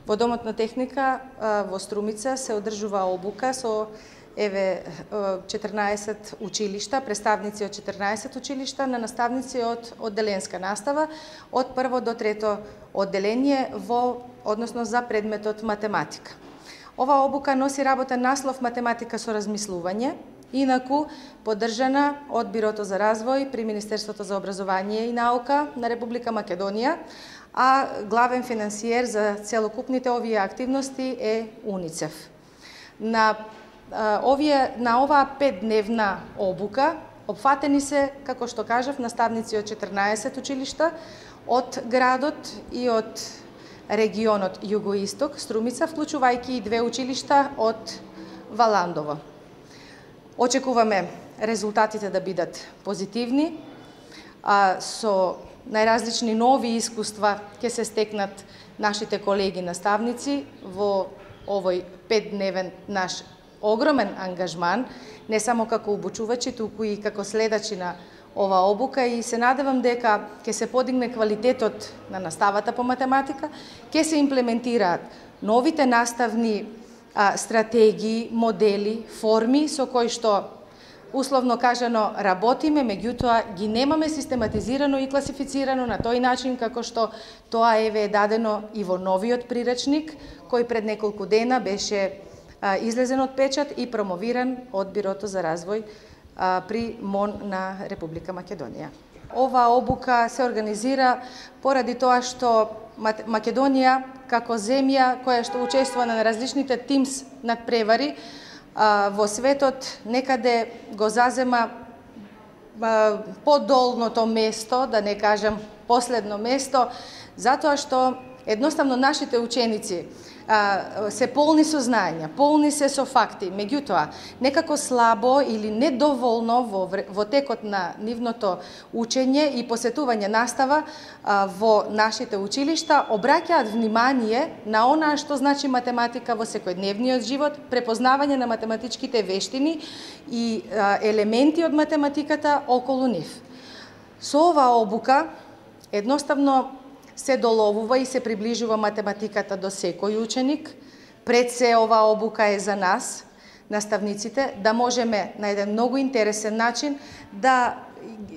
Во Домот на техника во Струмица се одржува обука со 14 училишта, представници од 14 училишта на наставници од одделенска настава од прво до трето одделение односно за предметот математика. Ова обука носи работен наслов математика со размислување, инаку поддржана од Бирото за развој при Министерството за образование и наука на Република Македонија, а главен финансиер за целокупните овие активности е УНИЦЕФ. На оваа 5-дневна обука опфатени се, како што кажав, наставници од 14 училишта од градот и од регионот Југоисток, Струмица, вклучувајќи и 2 училишта од Валандово. Очекуваме резултатите да бидат позитивни, со најразлични нови искуства ќе се стекнат нашите колеги наставници во овој 5-дневен наш огромен ангажман, не само како обучувачи, туку и како следачи на ова обука, и се надевам дека ќе се подигне квалитетот на наставата по математика, ќе се имплементираат новите наставни стратегии, модели, форми со кои што условно кажано работиме, меѓутоа ги немаме систематизирано и класифицирано на тој начин како што тоа е дадено и во новиот приречник, кој пред неколку дена беше излезен од печат и промовиран од Бирото за развој при МОН на Република Македонија. Ова обука се организира поради тоа што Македонија како земја која што учествува на различните тимс надпревари во светот некаде го зазема подолното место, да не кажам последно место, затоа што едноставно нашите ученици се полни со знаења, полни се со факти, меѓутоа некако слабо или недоволно во текот на нивното учење и посетување настава во нашите училишта обраќаат внимание на онаа што значи математика во секојдневниот живот, препознавање на математичките вештини и елементи од математиката околу нив. Со оваа обука едноставно се доловува и се приближува математиката до секој ученик. Пред се оваа обука е за нас, наставниците, да можеме на еден многу интересен начин да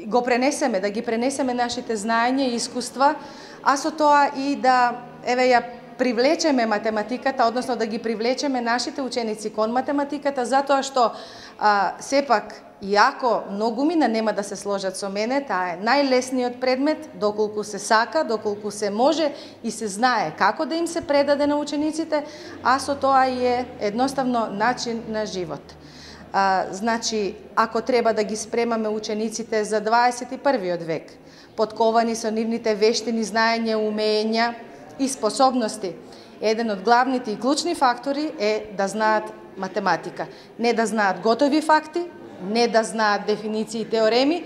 го пренесеме, да ги пренесеме нашите знаења и искуства, а со тоа и да ја привлечеме математиката, односно да ги привлечеме нашите ученици кон математиката, затоа што сепак, иако многумина нема да се сложат со мене, таа е најлесниот предмет, доколку се сака, доколку се може и се знае како да им се предаде на учениците, а со тоа и е едноставно начин на живот. Значи, ако треба да ги спремаме учениците за 21. век, подковани со нивните вештини, знаења, умења и способности, еден од главните и клучни фактори е да знаат математика. Не да знаат готови факти, не да знаат дефиниции и теореми,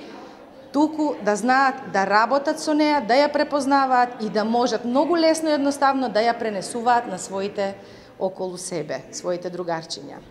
туку да знаат да работат со неа, да ја препознаваат и да можат многу лесно и едноставно да ја пренесуваат на своите околу себе, своите другарчиња.